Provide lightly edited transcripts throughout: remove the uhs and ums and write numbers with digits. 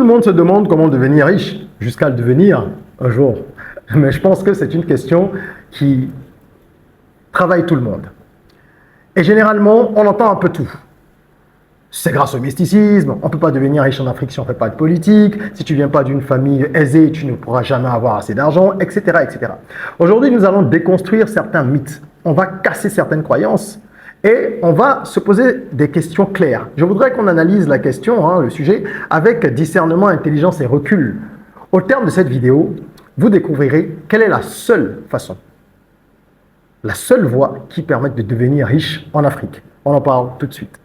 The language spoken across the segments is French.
le monde se demande comment devenir riche, jusqu'à le devenir un jour. Mais je pense que c'est une question qui travaille tout le monde. Et généralement, on entend un peu tout. C'est grâce au mysticisme, on ne peut pas devenir riche en Afrique si on ne fait pas de politique, si tu ne viens pas d'une famille aisée, tu ne pourras jamais avoir assez d'argent, etc., etc. Aujourd'hui, nous allons déconstruire certains mythes. On va casser certaines croyances et on va se poser des questions claires. Je voudrais qu'on analyse la question, le sujet, avec discernement, intelligence et recul. Au terme de cette vidéo, vous découvrirez quelle est la seule façon, la seule voie qui permette de devenir riche en Afrique. On en parle tout de suite.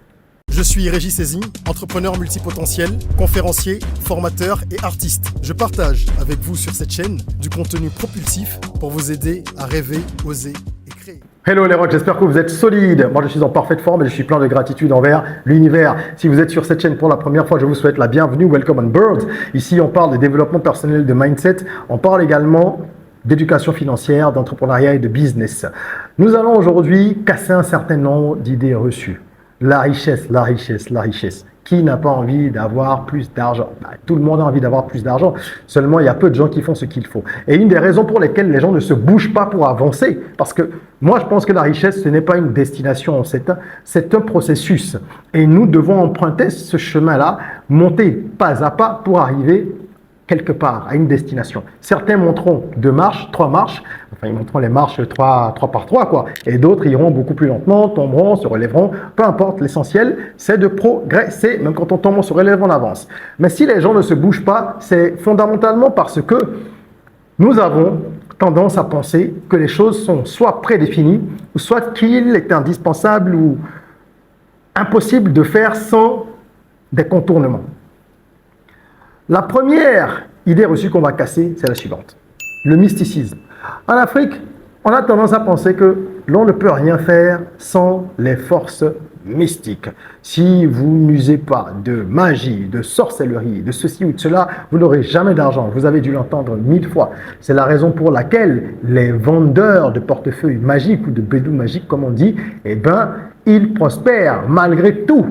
Je suis Régis Sezin, entrepreneur multipotentiel, conférencier, formateur et artiste. Je partage avec vous sur cette chaîne du contenu propulsif pour vous aider à rêver, oser et créer. Hello les rocks, j'espère que vous êtes solides. Moi je suis en parfaite forme et je suis plein de gratitude envers l'univers. Si vous êtes sur cette chaîne pour la première fois, je vous souhaite la bienvenue. Welcome on board. Ici on parle de développement personnel, de mindset. On parle également d'éducation financière, d'entrepreneuriat et de business. Nous allons aujourd'hui casser un certain nombre d'idées reçues. La richesse, la richesse, la richesse. Qui n'a pas envie d'avoir plus d'argent? Tout le monde a envie d'avoir plus d'argent. Seulement, il y a peu de gens qui font ce qu'il faut. Et une des raisons pour lesquelles les gens ne se bougent pas pour avancer, parce que moi, je pense que la richesse, ce n'est pas une destination, c'est un processus. Et nous devons emprunter ce chemin-là, monter pas à pas pour arriver quelque part, à une destination. Certains monteront 2 marches, 3 marches, enfin ils monteront les marches 3 par 3 quoi, et d'autres iront beaucoup plus lentement, tomberont, se relèveront, peu importe, l'essentiel c'est de progresser, même quand on tombe, on se relève, on avance. Mais si les gens ne se bougent pas, c'est fondamentalement parce que nous avons tendance à penser que les choses sont soit prédéfinies, ou soit qu'il est indispensable ou impossible de faire sans des contournements. La première idée reçue qu'on va casser, c'est la suivante. Le mysticisme. En Afrique, on a tendance à penser que l'on ne peut rien faire sans les forces mystiques. Si vous n'usez pas de magie, de sorcellerie, de ceci ou de cela, vous n'aurez jamais d'argent. Vous avez dû l'entendre 1000 fois. C'est la raison pour laquelle les vendeurs de portefeuilles magiques ou de bédous magiques, comme on dit, ils prospèrent malgré tout.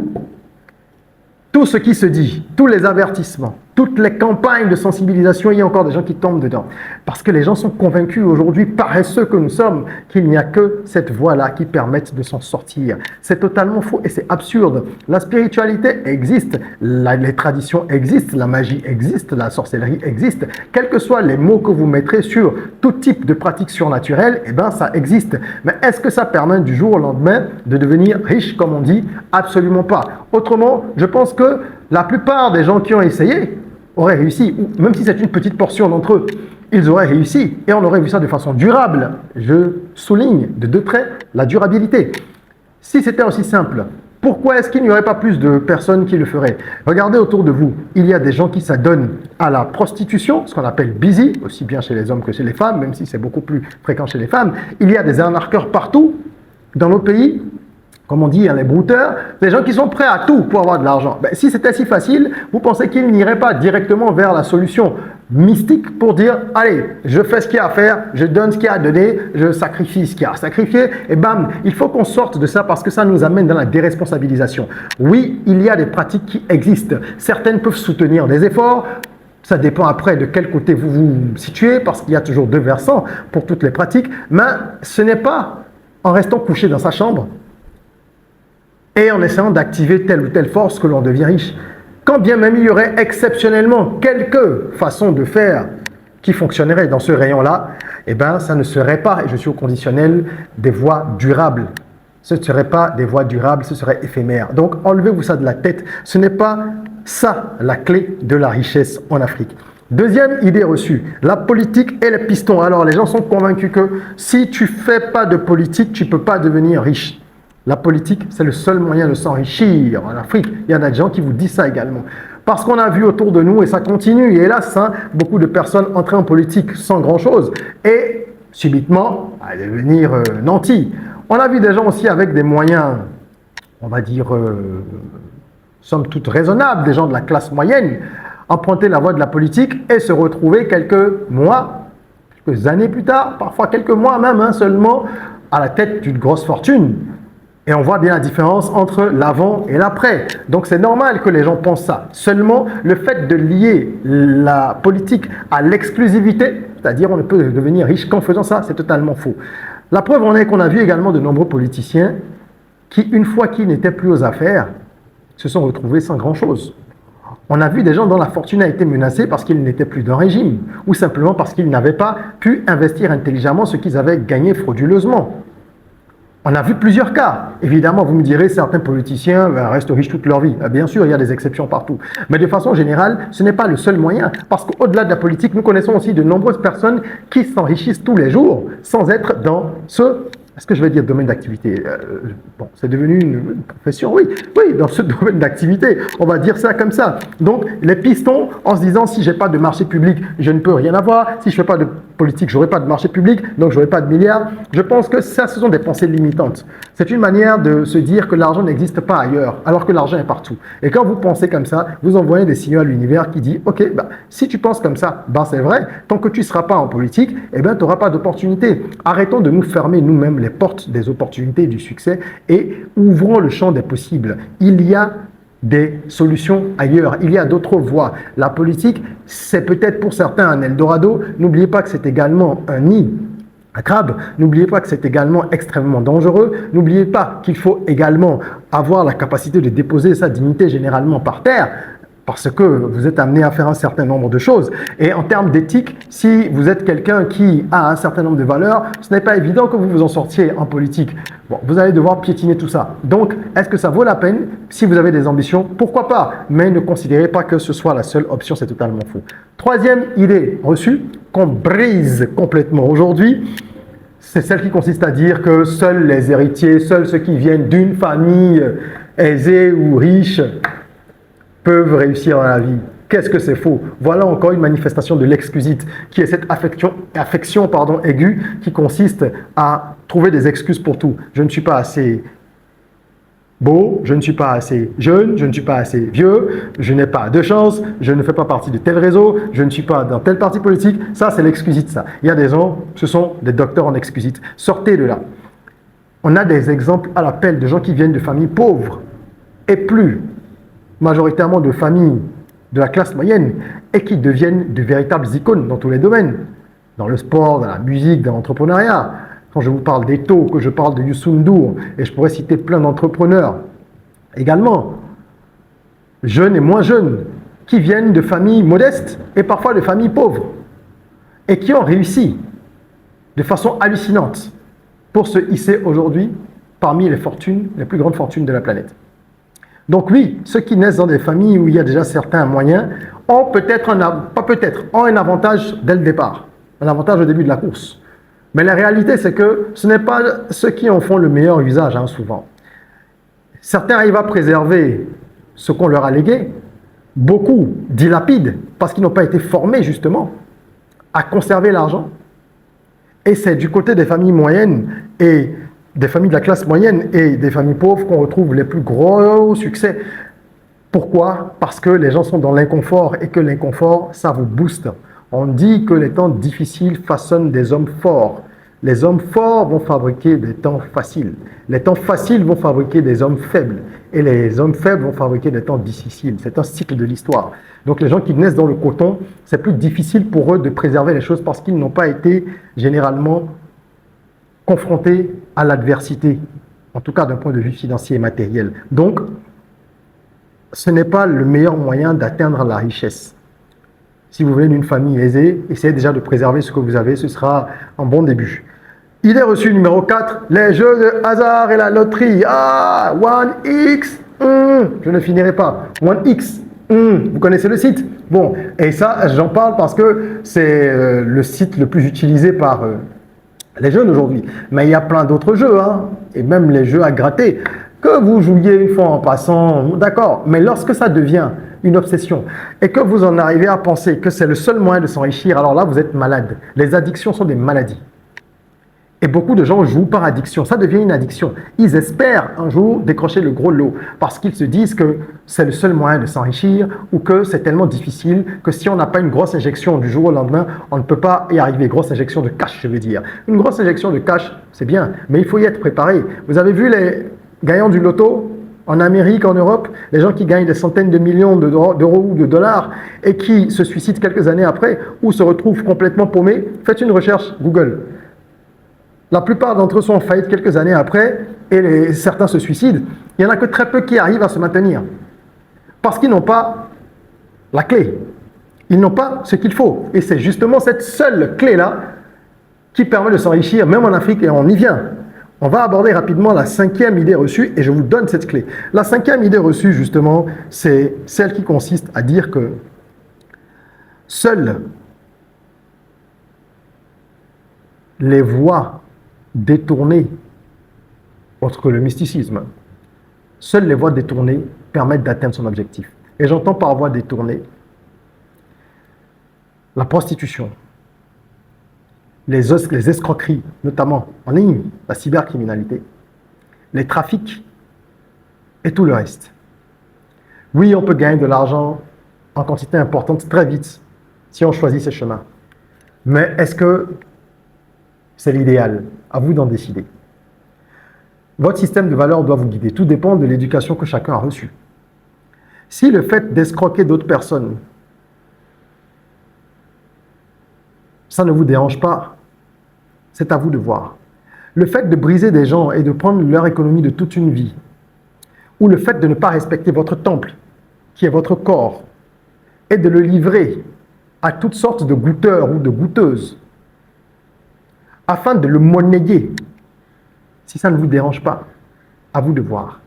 Tout ce qui se dit, tous les avertissements, toutes les campagnes de sensibilisation, il y a encore des gens qui tombent dedans. Parce que les gens sont convaincus aujourd'hui, paresseux que nous sommes, qu'il n'y a que cette voie-là qui permette de s'en sortir. C'est totalement faux et c'est absurde. La spiritualité existe, les traditions existent, la magie existe, la sorcellerie existe. Quels que soient les mots que vous mettrez sur tout type de pratique surnaturelle, ça existe. Mais est-ce que ça permet du jour au lendemain de devenir riche, comme on dit? Absolument pas. Autrement, je pense que la plupart des gens qui ont essayé auraient réussi, ou même si c'est une petite portion d'entre eux, ils auraient réussi et on aurait vu ça de façon durable. Je souligne de 2 traits la durabilité. Si c'était aussi simple, pourquoi est-ce qu'il n'y aurait pas plus de personnes qui le feraient? Regardez autour de vous, il y a des gens qui s'adonnent à la prostitution, ce qu'on appelle busy, aussi bien chez les hommes que chez les femmes, même si c'est beaucoup plus fréquent chez les femmes. Il y a des arnaqueurs partout dans nos pays. Comme on dit, les brouteurs, des gens qui sont prêts à tout pour avoir de l'argent. Si c'était si facile, vous pensez qu'ils n'iraient pas directement vers la solution mystique pour dire, allez, je fais ce qu'il y a à faire, je donne ce qu'il y a à donner, je sacrifie ce qu'il y a à sacrifier, et bam, il faut qu'on sorte de ça parce que ça nous amène dans la déresponsabilisation. Oui, il y a des pratiques qui existent. Certaines peuvent soutenir des efforts. Ça dépend après de quel côté vous vous situez, parce qu'il y a toujours 2 versants pour toutes les pratiques. Mais ce n'est pas en restant couché dans sa chambre et en essayant d'activer telle ou telle force que l'on devient riche. Quand bien même il y aurait exceptionnellement quelques façons de faire qui fonctionneraient dans ce rayon-là, ça ne serait pas, et je suis au conditionnel, des voies durables. Ce ne serait pas des voies durables, ce serait éphémère. Donc enlevez-vous ça de la tête. Ce n'est pas ça la clé de la richesse en Afrique. Deuxième idée reçue, la politique et les pistons. Alors les gens sont convaincus que si tu ne fais pas de politique, tu ne peux pas devenir riche. La politique, c'est le seul moyen de s'enrichir en Afrique. Il y en a des gens qui vous disent ça également. Parce qu'on a vu autour de nous, et ça continue, et hélas, beaucoup de personnes entrer en politique sans grand-chose, et subitement, à devenir nantis. On a vu des gens aussi avec des moyens, on va dire, somme toute raisonnables, des gens de la classe moyenne, emprunter la voie de la politique et se retrouver quelques mois, quelques années plus tard, parfois quelques mois même seulement, à la tête d'une grosse fortune. Et on voit bien la différence entre l'avant et l'après. Donc c'est normal que les gens pensent ça. Seulement, le fait de lier la politique à l'exclusivité, c'est-à-dire on ne peut devenir riche qu'en faisant ça, c'est totalement faux. La preuve en est qu'on a vu également de nombreux politiciens qui, une fois qu'ils n'étaient plus aux affaires, se sont retrouvés sans grand-chose. On a vu des gens dont la fortune a été menacée parce qu'ils n'étaient plus d'un régime, ou simplement parce qu'ils n'avaient pas pu investir intelligemment ce qu'ils avaient gagné frauduleusement. On a vu plusieurs cas. Évidemment, vous me direz, certains politiciens restent riches toute leur vie. Bien sûr, il y a des exceptions partout. Mais de façon générale, ce n'est pas le seul moyen. Parce qu'au-delà de la politique, nous connaissons aussi de nombreuses personnes qui s'enrichissent tous les jours sans être dans est-ce que je vais dire domaine d'activité? Bon, c'est devenu une profession, oui, dans ce domaine d'activité, on va dire ça comme ça. Donc, les pistons, en se disant, si je n'ai pas de marché public, je ne peux rien avoir. Si je ne fais pas de politique, je n'aurai pas de marché public, donc je n'aurai pas de milliards. Je pense que ça, ce sont des pensées limitantes. C'est une manière de se dire que l'argent n'existe pas ailleurs, alors que l'argent est partout. Et quand vous pensez comme ça, vous envoyez des signaux à l'univers qui dit, ok, si tu penses comme ça, c'est vrai, tant que tu ne seras pas en politique, tu n'auras pas d'opportunité. Arrêtons de nous fermer nous-mêmes les portes des opportunités et du succès et ouvrons le champ des possibles. Il y a des solutions ailleurs, il y a d'autres voies. La politique, c'est peut-être pour certains un Eldorado. N'oubliez pas que c'est également un nid à crabes. N'oubliez pas que c'est également extrêmement dangereux. N'oubliez pas qu'il faut également avoir la capacité de déposer sa dignité généralement par terre, parce que vous êtes amené à faire un certain nombre de choses. Et en termes d'éthique, si vous êtes quelqu'un qui a un certain nombre de valeurs, ce n'est pas évident que vous vous en sortiez en politique. Bon, vous allez devoir piétiner tout ça. Donc, est-ce que ça vaut la peine? Si vous avez des ambitions, pourquoi pas? Mais ne considérez pas que ce soit la seule option, c'est totalement faux. Troisième idée reçue, qu'on brise complètement aujourd'hui, c'est celle qui consiste à dire que seuls les héritiers, seuls ceux qui viennent d'une famille aisée ou riche, peuvent réussir dans la vie. Qu'est-ce que c'est faux? Voilà encore une manifestation de l'excusite, qui est cette affection aiguë qui consiste à trouver des excuses pour tout. Je ne suis pas assez beau, je ne suis pas assez jeune, je ne suis pas assez vieux, je n'ai pas de chance, je ne fais pas partie de tel réseau, je ne suis pas dans tel parti politique. Ça, c'est l'excusite, ça. Il y a des gens, ce sont des docteurs en excusite. Sortez de là. On a des exemples à l'appel de gens qui viennent de familles pauvres et plus majoritairement de familles de la classe moyenne et qui deviennent de véritables icônes dans tous les domaines, dans le sport, dans la musique, dans l'entrepreneuriat. Quand je vous parle d'Eto, que je parle de Youssou N'Dour, et je pourrais citer plein d'entrepreneurs également, jeunes et moins jeunes, qui viennent de familles modestes et parfois de familles pauvres et qui ont réussi de façon hallucinante pour se hisser aujourd'hui parmi les plus grandes fortunes de la planète. Donc oui, ceux qui naissent dans des familles où il y a déjà certains moyens ont ont un avantage dès le départ, un avantage au début de la course. Mais la réalité, c'est que ce n'est pas ceux qui en font le meilleur usage, souvent. Certains arrivent à préserver ce qu'on leur a légué, beaucoup dilapident parce qu'ils n'ont pas été formés justement à conserver l'argent. Et c'est du côté des familles moyennes et des familles de la classe moyenne et des familles pauvres qu'on retrouve les plus gros succès. Pourquoi? Parce que les gens sont dans l'inconfort et que l'inconfort, ça vous booste. On dit que les temps difficiles façonnent des hommes forts. Les hommes forts vont fabriquer des temps faciles. Les temps faciles vont fabriquer des hommes faibles. Et les hommes faibles vont fabriquer des temps difficiles. C'est un cycle de l'histoire. Donc les gens qui naissent dans le coton, c'est plus difficile pour eux de préserver les choses parce qu'ils n'ont pas été généralement confrontés à l'adversité, en tout cas d'un point de vue financier et matériel. Donc, ce n'est pas le meilleur moyen d'atteindre la richesse. Si vous venez d'une famille aisée, essayez déjà de préserver ce que vous avez, ce sera un bon début. Idée reçue numéro 4, les jeux de hasard et la loterie. 1x, je ne finirai pas. 1x, vous connaissez le site? Bon, et ça, j'en parle parce que c'est le site le plus utilisé par les jeunes aujourd'hui. Mais il y a plein d'autres jeux, et même les jeux à gratter. Que vous jouiez une fois en passant, d'accord, mais lorsque ça devient une obsession et que vous en arrivez à penser que c'est le seul moyen de s'enrichir, alors là, vous êtes malade. Les addictions sont des maladies. Et beaucoup de gens jouent par addiction. Ça devient une addiction. Ils espèrent un jour décrocher le gros lot parce qu'ils se disent que c'est le seul moyen de s'enrichir ou que c'est tellement difficile que si on n'a pas une grosse injection du jour au lendemain, on ne peut pas y arriver. Grosse injection de cash, je veux dire. Une grosse injection de cash, c'est bien, mais il faut y être préparé. Vous avez vu gagnant du loto, en Amérique, en Europe, les gens qui gagnent des centaines de millions d'euros ou de dollars et qui se suicident quelques années après ou se retrouvent complètement paumés, faites une recherche Google. La plupart d'entre eux sont en faillite quelques années après et certains se suicident. Il n'y en a que très peu qui arrivent à se maintenir parce qu'ils n'ont pas la clé. Ils n'ont pas ce qu'il faut. Et c'est justement cette seule clé-là qui permet de s'enrichir, même en Afrique, et on y vient. On va aborder rapidement la 5e idée reçue et je vous donne cette clé. La 5e idée reçue, justement, c'est celle qui consiste à dire que seules les voies détournées, autres que le mysticisme, seules les voies détournées permettent d'atteindre son objectif. Et j'entends par voie détournée la prostitution, les escroqueries, notamment en ligne, la cybercriminalité, les trafics et tout le reste. Oui, on peut gagner de l'argent en quantité importante très vite si on choisit ces chemins. Mais est-ce que c'est l'idéal? À vous d'en décider. Votre système de valeurs doit vous guider. Tout dépend de l'éducation que chacun a reçue. Si le fait d'escroquer d'autres personnes, ça ne vous dérange pas, c'est à vous de voir. Le fait de briser des gens et de prendre leur économie de toute une vie, ou le fait de ne pas respecter votre temple, qui est votre corps, et de le livrer à toutes sortes de goûteurs ou de goûteuses, afin de le monnayer, si ça ne vous dérange pas, à vous de voir.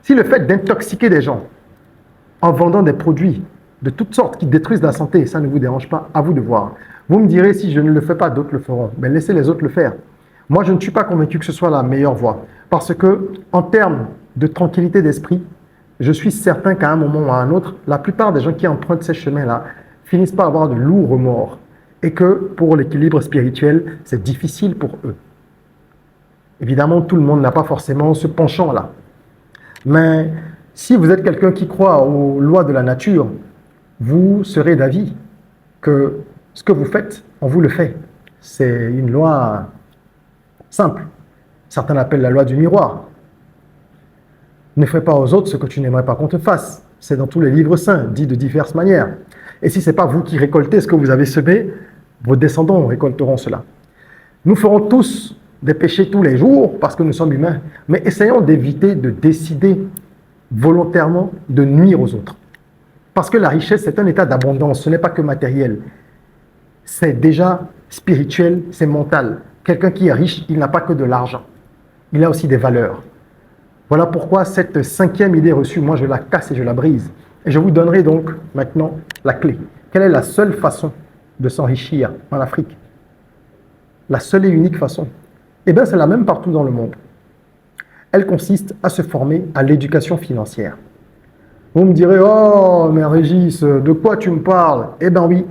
Si le fait d'intoxiquer des gens en vendant des produits de toutes sortes qui détruisent la santé, ça ne vous dérange pas, à vous de voir. Vous me direz, si je ne le fais pas, d'autres le feront. Mais laissez les autres le faire. Moi, je ne suis pas convaincu que ce soit la meilleure voie. Parce que, en termes de tranquillité d'esprit, je suis certain qu'à un moment ou à un autre, la plupart des gens qui empruntent ces chemins-là finissent par avoir de lourds remords. Et que, pour l'équilibre spirituel, c'est difficile pour eux. Évidemment, tout le monde n'a pas forcément ce penchant-là. Mais si vous êtes quelqu'un qui croit aux lois de la nature, vous serez d'avis que ce que vous faites, on vous le fait. C'est une loi simple. Certains l'appellent la loi du miroir. Ne fais pas aux autres ce que tu n'aimerais pas qu'on te fasse. C'est dans tous les livres saints, dit de diverses manières. Et si ce n'est pas vous qui récoltez ce que vous avez semé, vos descendants récolteront cela. Nous ferons tous des péchés tous les jours parce que nous sommes humains, mais essayons d'éviter de décider volontairement de nuire aux autres. Parce que la richesse, c'est un état d'abondance, ce n'est pas que matériel. C'est déjà spirituel, c'est mental. Quelqu'un qui est riche, il n'a pas que de l'argent. Il a aussi des valeurs. Voilà pourquoi cette 5e idée reçue, moi je la casse et je la brise. Et je vous donnerai donc maintenant la clé. Quelle est la seule façon de s'enrichir en Afrique? La seule et unique façon? Eh bien, c'est la même partout dans le monde. Elle consiste à se former à l'éducation financière. Vous me direz, oh, mais Régis, de quoi tu me parles? Eh bien oui,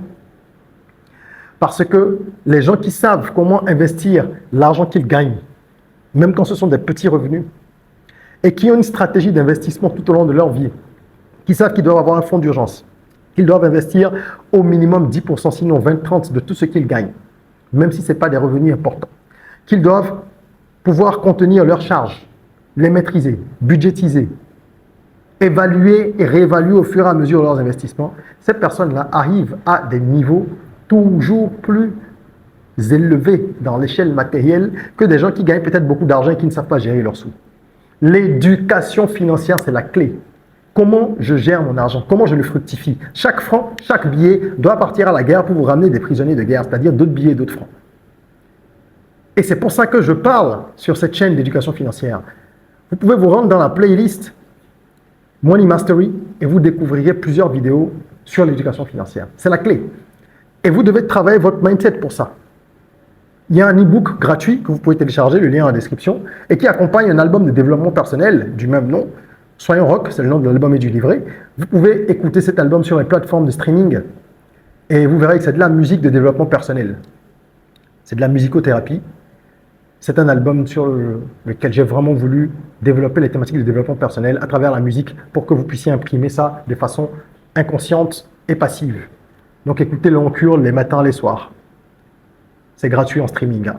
parce que les gens qui savent comment investir l'argent qu'ils gagnent, même quand ce sont des petits revenus, et qui ont une stratégie d'investissement tout au long de leur vie, qui savent qu'ils doivent avoir un fonds d'urgence, qu'ils doivent investir au minimum 10%, sinon 20-30% de tout ce qu'ils gagnent, même si ce n'est pas des revenus importants, qu'ils doivent pouvoir contenir leurs charges, les maîtriser, budgétiser, évaluer et réévaluer au fur et à mesure leurs investissements. Ces personnes-là arrivent à des niveaux toujours plus élevés dans l'échelle matérielle que des gens qui gagnent peut-être beaucoup d'argent et qui ne savent pas gérer leurs sous. L'éducation financière, c'est la clé. Comment je gère mon argent? Comment je le fructifie? Chaque franc, chaque billet doit partir à la guerre pour vous ramener des prisonniers de guerre, c'est-à-dire d'autres billets, d'autres francs. Et c'est pour ça que je parle sur cette chaîne d'éducation financière. Vous pouvez vous rendre dans la playlist Money Mastery et vous découvrirez plusieurs vidéos sur l'éducation financière. C'est la clé. Et vous devez travailler votre mindset pour ça. Il y a un e-book gratuit que vous pouvez télécharger, le lien dans la description, et qui accompagne un album de développement personnel du même nom. Soyons Rock, c'est le nom de l'album et du livret. Vous pouvez écouter cet album sur les plateformes de streaming et vous verrez que c'est de la musique de développement personnel. C'est de la musicothérapie. C'est un album sur lequel j'ai vraiment voulu développer les thématiques de développement personnel à travers la musique pour que vous puissiez imprimer ça de façon inconsciente et passive. Donc écoutez-le en cure les matins, les soirs. C'est gratuit en streaming.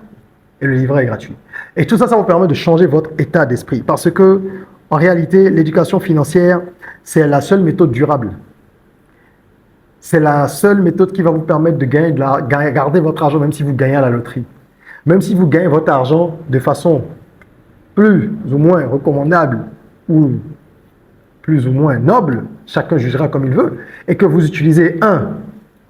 et le livret est gratuit. Et tout ça, ça vous permet de changer votre état d'esprit parce que, en réalité, l'éducation financière, c'est la seule méthode durable. C'est la seule méthode qui va vous permettre de garder votre argent même si vous gagnez à la loterie. Même si vous gagnez votre argent de façon plus ou moins recommandable ou plus ou moins noble, chacun jugera comme il veut, et que vous utilisez un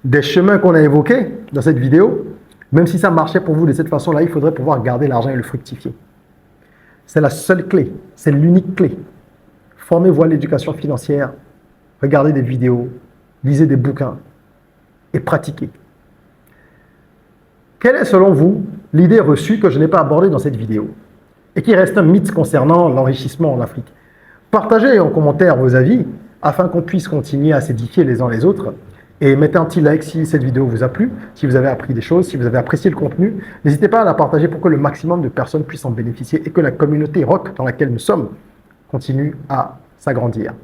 des chemins qu'on a évoqués dans cette vidéo, même si ça marchait pour vous de cette façon-là, il faudrait pouvoir garder l'argent et le fructifier. C'est la seule clé, c'est l'unique clé. Formez-vous à l'éducation financière, regardez des vidéos, lisez des bouquins et pratiquez. Quelle est selon vous l'idée reçue que je n'ai pas abordée dans cette vidéo et qui reste un mythe concernant l'enrichissement en Afrique? Partagez en commentaire vos avis afin qu'on puisse continuer à s'édifier les uns les autres. Et mettez un petit like si cette vidéo vous a plu, si vous avez appris des choses, si vous avez apprécié le contenu. N'hésitez pas à la partager pour que le maximum de personnes puissent en bénéficier et que la communauté rock dans laquelle nous sommes continue à s'agrandir.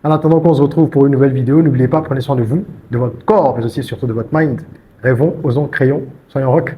En attendant qu'on se retrouve pour une nouvelle vidéo, n'oubliez pas, prenez soin de vous, de votre corps, mais aussi surtout de votre mind. Rêvons, osons, créons, soyons rock.